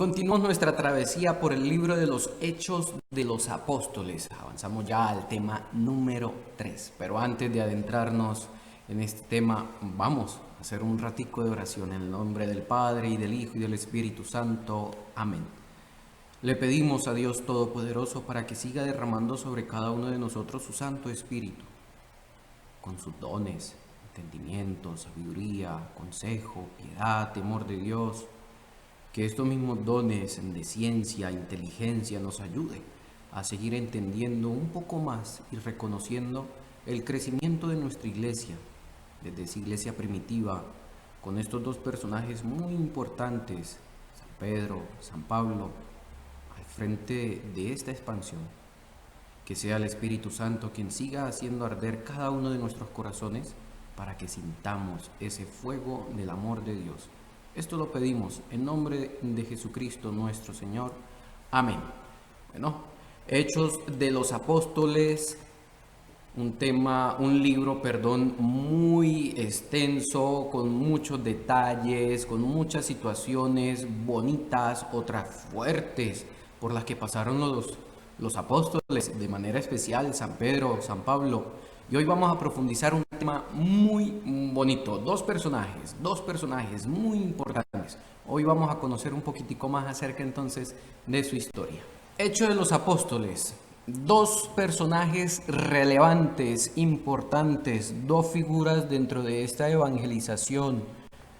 continuamos nuestra travesía por el libro de los Hechos de los Apóstoles. Avanzamos ya al tema número 3. Pero antes de adentrarnos en este tema, vamos a hacer un ratico de oración en el nombre del Padre, y del Hijo, y del Espíritu Santo. Amén. Le pedimos a Dios Todopoderoso para que siga derramando sobre cada uno de nosotros su Santo Espíritu, con sus dones, entendimiento, sabiduría, consejo, piedad, temor de Dios. Que estos mismos dones de ciencia, inteligencia nos ayude a seguir entendiendo un poco más y reconociendo el crecimiento de nuestra iglesia, desde esa iglesia primitiva, con estos dos personajes muy importantes, San Pedro, San Pablo, al frente de esta expansión. Que sea el Espíritu Santo quien siga haciendo arder cada uno de nuestros corazones para que sintamos ese fuego del amor de Dios. Esto lo pedimos en nombre de Jesucristo nuestro Señor. Amén. Bueno, Hechos de los Apóstoles, un libro, muy extenso, con muchos detalles, con muchas situaciones bonitas, otras fuertes, por las que pasaron los apóstoles, de manera especial San Pedro, San Pablo. Y hoy vamos a profundizar un tema muy bonito, dos personajes muy importantes. Hoy vamos a conocer un poquitico más acerca entonces de su historia. Hechos de los Apóstoles, dos personajes relevantes, importantes, dos figuras dentro de esta evangelización,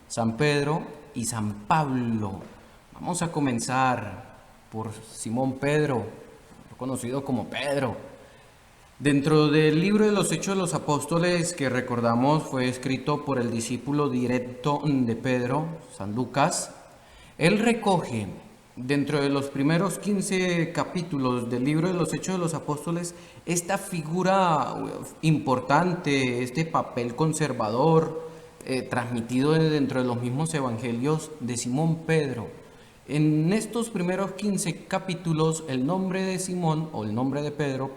San Pedro y San Pablo. Vamos a comenzar por Simón Pedro, conocido como Pedro. Dentro del libro de los Hechos de los Apóstoles, que recordamos fue escrito por el discípulo directo de Pedro, San Lucas, él recoge dentro de los primeros 15 capítulos del libro de los Hechos de los Apóstoles esta figura importante, este papel conservador transmitido dentro de los mismos evangelios de Simón Pedro. En estos primeros 15 capítulos el nombre de Simón, o el nombre de Pedro,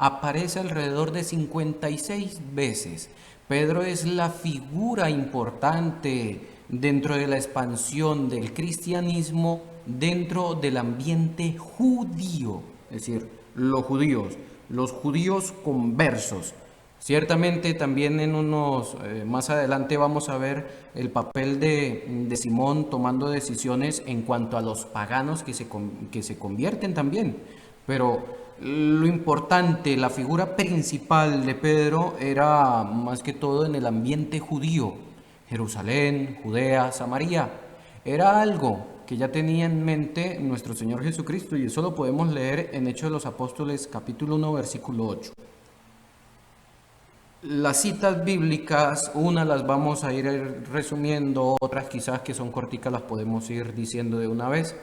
aparece alrededor de 56 veces. Pedro es la figura importante dentro de la expansión del cristianismo dentro del ambiente judío, es decir, los judíos conversos. Ciertamente también más adelante vamos a ver el papel de Simón tomando decisiones en cuanto a los paganos que se convierten también, pero lo importante, la figura principal de Pedro era más que todo en el ambiente judío. Jerusalén, Judea, Samaria, era algo que ya tenía en mente nuestro Señor Jesucristo, y eso lo podemos leer en Hechos de los Apóstoles capítulo 1 versículo 8. Las citas bíblicas, unas las vamos a ir resumiendo, otras quizás que son corticas las podemos ir diciendo de una vez,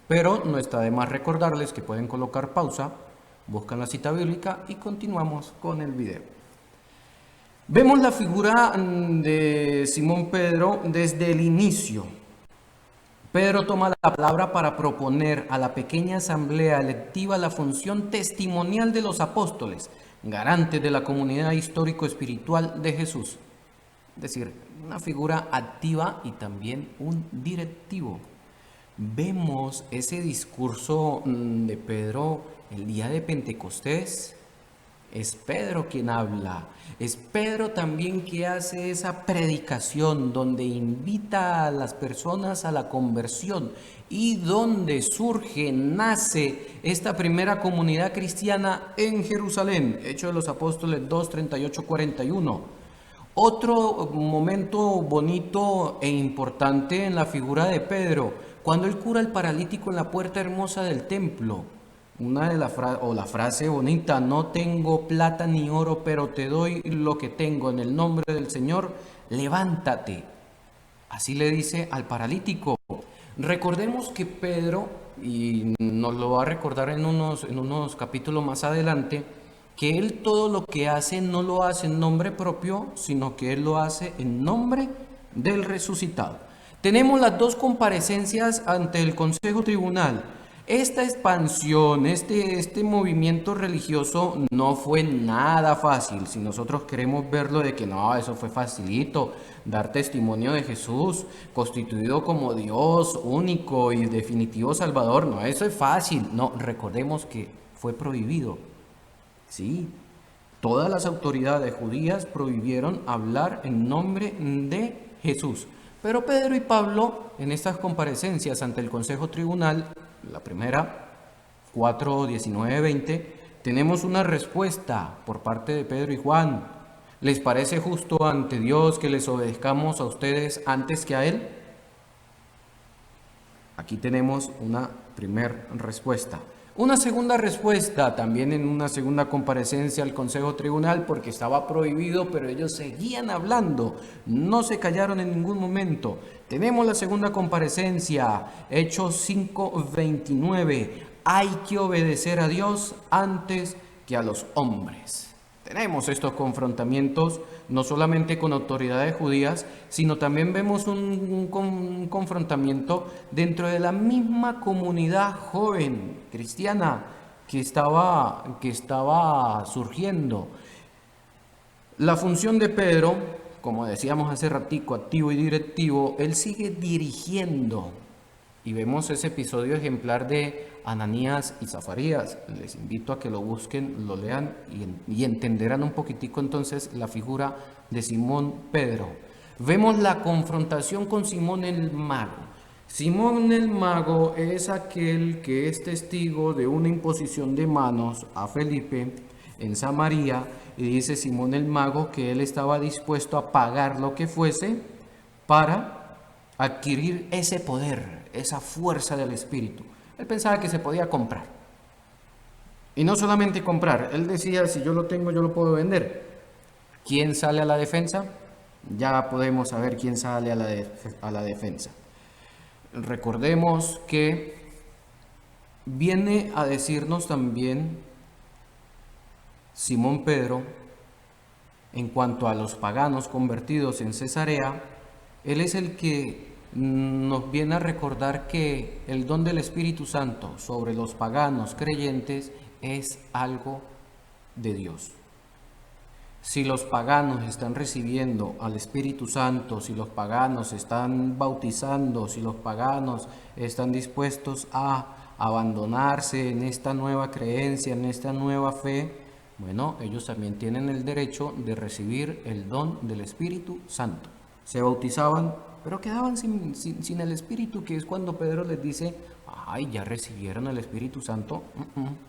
pero no está de más recordarles que pueden colocar pausa, buscan la cita bíblica y continuamos con el video. Vemos la figura de Simón Pedro desde el inicio. Pedro toma la palabra para proponer a la pequeña asamblea electiva la función testimonial de los apóstoles, garantes de la comunidad histórico-espiritual de Jesús. Es decir, una figura activa y también un directivo. Vemos ese discurso de Pedro el día de Pentecostés. Es Pedro quien habla, es Pedro también que hace esa predicación donde invita a las personas a la conversión y donde nace esta primera comunidad cristiana en Jerusalén. Hechos de los Apóstoles 2, 38, 41. Otro momento bonito e importante en la figura de Pedro, cuando él cura al paralítico en la puerta hermosa del templo. La frase bonita: no tengo plata ni oro, pero te doy lo que tengo, en el nombre del Señor, levántate. Así le dice al paralítico. Recordemos que Pedro, y nos lo va a recordar en unos capítulos más adelante, que él todo lo que hace no lo hace en nombre propio, sino que él lo hace en nombre del resucitado. Tenemos las dos comparecencias ante el Consejo Tribunal. Esta expansión, este movimiento religioso no fue nada fácil. Si nosotros queremos verlo de que no, eso fue facilito, dar testimonio de Jesús, constituido como Dios único y definitivo Salvador, no, eso es fácil. No, recordemos que fue prohibido. Sí, todas las autoridades judías prohibieron hablar en nombre de Jesús. Pero Pedro y Pablo, en estas comparecencias ante el Consejo Tribunal, la primera, 4, 19, 20, tenemos una respuesta por parte de Pedro y Juan. ¿Les parece justo ante Dios que les obedezcamos a ustedes antes que a Él? Aquí tenemos una primera respuesta. Una segunda respuesta, también en una segunda comparecencia al Consejo Tribunal, porque estaba prohibido, pero ellos seguían hablando, no se callaron en ningún momento. Tenemos la segunda comparecencia, Hechos 5:29. Hay que obedecer a Dios antes que a los hombres. Tenemos estos confrontamientos no solamente con autoridades judías, sino también vemos un confrontamiento dentro de la misma comunidad joven cristiana que estaba surgiendo. La función de Pedro, como decíamos hace ratico, activo y directivo, él sigue dirigiendo. Y vemos ese episodio ejemplar de Ananías y Zafarías. Les invito a que lo busquen, lo lean y entenderán un poquitico entonces la figura de Simón Pedro. Vemos la confrontación con Simón el Mago. Simón el Mago es aquel que es testigo de una imposición de manos a Felipe en Samaria, y dice Simón el Mago que él estaba dispuesto a pagar lo que fuese para adquirir ese poder, esa fuerza del Espíritu. Él pensaba que se podía comprar. Y no solamente comprar, él decía, si yo lo tengo, yo lo puedo vender. ¿Quién sale a la defensa? Ya podemos saber quién sale a la defensa. Recordemos que viene a decirnos también Simón Pedro, en cuanto a los paganos convertidos en Cesarea, él es el que nos viene a recordar que el don del Espíritu Santo sobre los paganos creyentes es algo de Dios. Si los paganos están recibiendo al Espíritu Santo, si los paganos están bautizando, si los paganos están dispuestos a abandonarse en esta nueva creencia, en esta nueva fe, bueno, ellos también tienen el derecho de recibir el don del Espíritu Santo. Se bautizaban, pero quedaban sin el Espíritu, que es cuando Pedro les dice, ay, ¿ya recibieron el Espíritu Santo?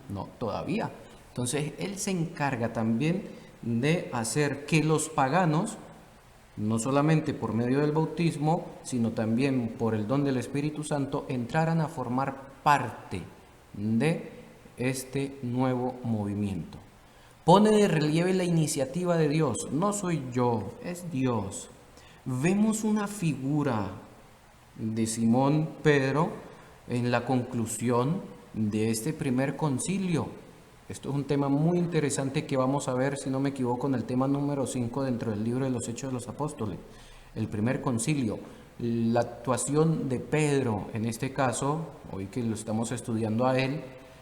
No, todavía. Entonces, él se encarga también de hacer que los paganos, no solamente por medio del bautismo, sino también por el don del Espíritu Santo, entraran a formar parte de este nuevo movimiento. Pone de relieve la iniciativa de Dios. No soy yo, es Dios. Vemos una figura de Simón Pedro en la conclusión de este primer concilio. Esto es un tema muy interesante que vamos a ver, si no me equivoco, en el tema número 5 dentro del libro de los Hechos de los Apóstoles. El primer concilio, la actuación de Pedro, en este caso, hoy que lo estamos estudiando a él,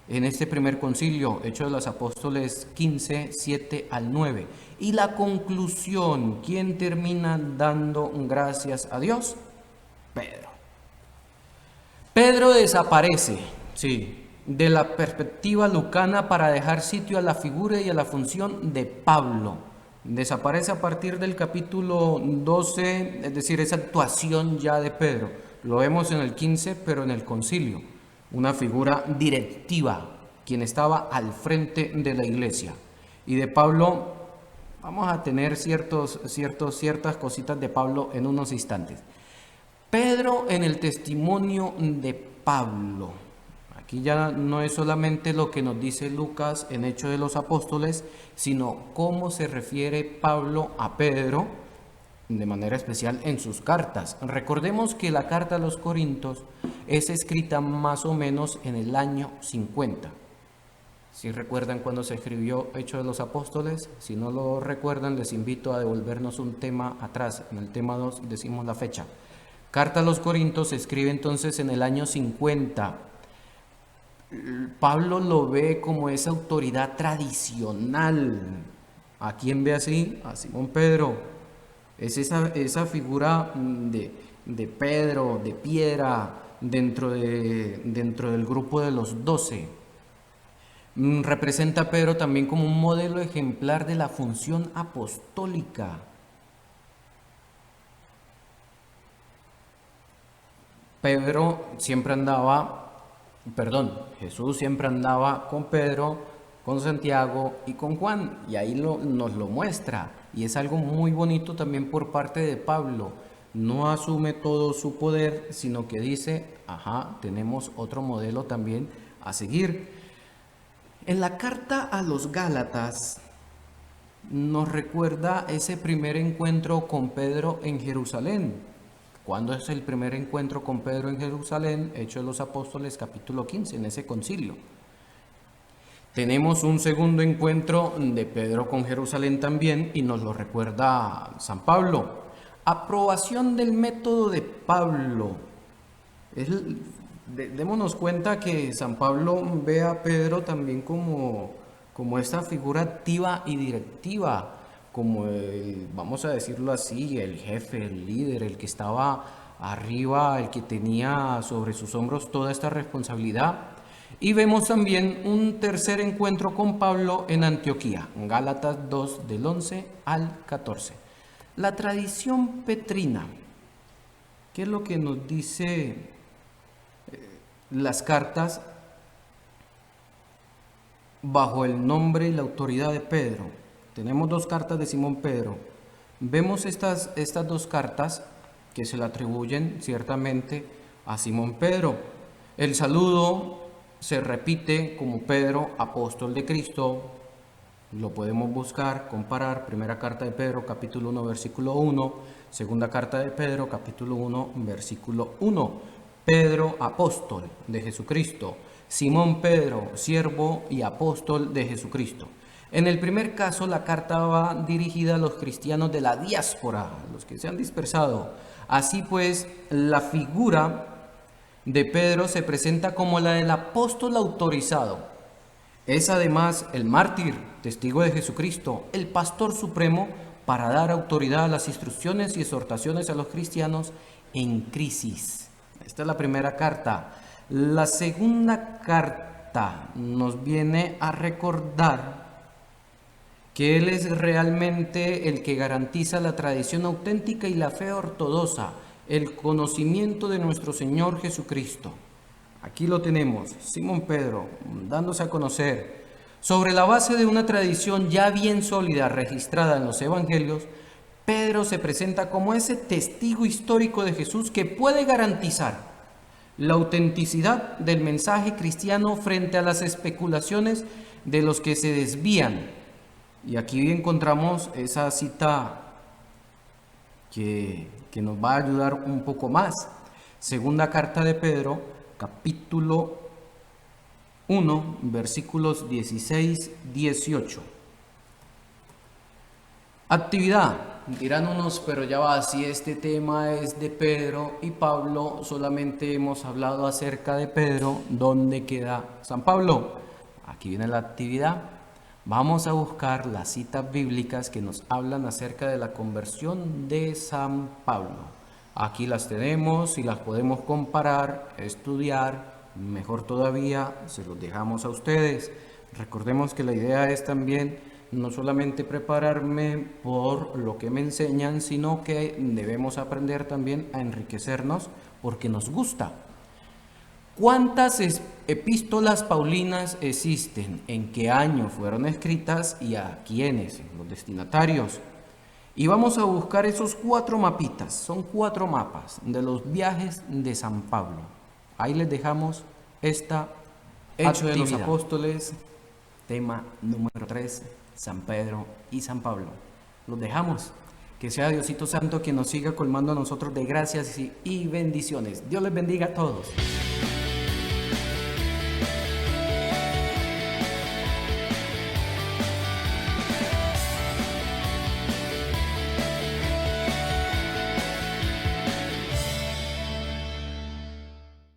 en este primer concilio, Hechos de los Apóstoles 15, 7 al 9. Y la conclusión, ¿quién termina dando gracias a Dios? Pedro. Pedro desaparece, sí, de la perspectiva lucana para dejar sitio a la figura y a la función de Pablo. Desaparece a partir del capítulo 12, es decir, esa actuación ya de Pedro. Lo vemos en el 15, pero en el concilio. Una figura directiva, quien estaba al frente de la iglesia. Y de Pablo, vamos a tener ciertas cositas de Pablo en unos instantes. Pedro en el testimonio de Pablo. Aquí ya no es solamente lo que nos dice Lucas en Hechos de los Apóstoles, sino cómo se refiere Pablo a Pedro, de manera especial en sus cartas. Recordemos que la carta a los Corintios es escrita más o menos en el año 50. Si recuerdan cuando se escribió Hechos de los Apóstoles, si no lo recuerdan, les invito a devolvernos un tema atrás. En el tema 2 decimos la fecha. Carta a los Corintios se escribe entonces en el año 50. Pablo lo ve como esa autoridad tradicional. ¿A quién ve así? A Simón Pedro. Es esa figura de Pedro, de piedra, dentro del grupo de los 12. Representa a Pedro también como un modelo ejemplar de la función apostólica. Jesús siempre andaba con Pedro, con Santiago y con Juan, y ahí nos lo muestra, y es algo muy bonito también por parte de Pablo. No asume todo su poder, sino que dice, ajá, tenemos otro modelo también a seguir. En la carta a los Gálatas nos recuerda ese primer encuentro con Pedro en Jerusalén. ¿Cuándo es el primer encuentro con Pedro en Jerusalén? Hechos de los Apóstoles, capítulo 15, en ese concilio. Tenemos un segundo encuentro de Pedro con Jerusalén también, y nos lo recuerda San Pablo. Aprobación del método de Pablo. Démonos cuenta que San Pablo ve a Pedro también como esta figura activa y directiva, como vamos a decirlo así, el jefe, el líder, el que estaba arriba, el que tenía sobre sus hombros toda esta responsabilidad. Y vemos también un tercer encuentro con Pablo en Antioquía, Gálatas 2 del 11 al 14. La tradición petrina, ¿qué es lo que nos dice las cartas bajo el nombre y la autoridad de Pedro? Tenemos dos cartas de Simón Pedro. Vemos estas dos cartas que se le atribuyen ciertamente a Simón Pedro. El saludo se repite como Pedro, apóstol de Cristo. Lo podemos buscar, comparar. Primera carta de Pedro, capítulo 1, versículo 1. Segunda carta de Pedro, capítulo 1, versículo 1. Pedro, apóstol de Jesucristo. Simón Pedro, siervo y apóstol de Jesucristo. En el primer caso, la carta va dirigida a los cristianos de la diáspora, los que se han dispersado. Así pues, la figura de Pedro se presenta como la del apóstol autorizado. Es además el mártir, testigo de Jesucristo, el pastor supremo para dar autoridad a las instrucciones y exhortaciones a los cristianos en crisis. Esta es la primera carta. La segunda carta nos viene a recordar que Él es realmente el que garantiza la tradición auténtica y la fe ortodoxa, el conocimiento de nuestro Señor Jesucristo. Aquí lo tenemos, Simón Pedro, dándose a conocer. Sobre la base de una tradición ya bien sólida registrada en los evangelios, Pedro se presenta como ese testigo histórico de Jesús que puede garantizar la autenticidad del mensaje cristiano frente a las especulaciones de los que se desvían. Y aquí encontramos esa cita que nos va a ayudar un poco más. Segunda carta de Pedro, capítulo 1, versículos 16-18. Actividad. Dirán unos, pero ya va, si este tema es de Pedro y Pablo, solamente hemos hablado acerca de Pedro, ¿dónde queda San Pablo? Aquí viene la actividad. Vamos a buscar las citas bíblicas que nos hablan acerca de la conversión de San Pablo. Aquí las tenemos y las podemos comparar, estudiar, mejor todavía, se los dejamos a ustedes. Recordemos que la idea es también no solamente prepararme por lo que me enseñan, sino que debemos aprender también a enriquecernos porque nos gusta. ¿Cuántas epístolas paulinas existen? ¿En qué año fueron escritas y a quiénes? Los destinatarios. Y vamos a buscar esos 4 mapitas. Son 4 mapas de los viajes de San Pablo. Ahí les dejamos esta Hechos de los Apóstoles, tema número 3, San Pedro y San Pablo. Los dejamos. Que sea Diosito Santo quien nos siga colmando a nosotros de gracias y bendiciones. Dios les bendiga a todos.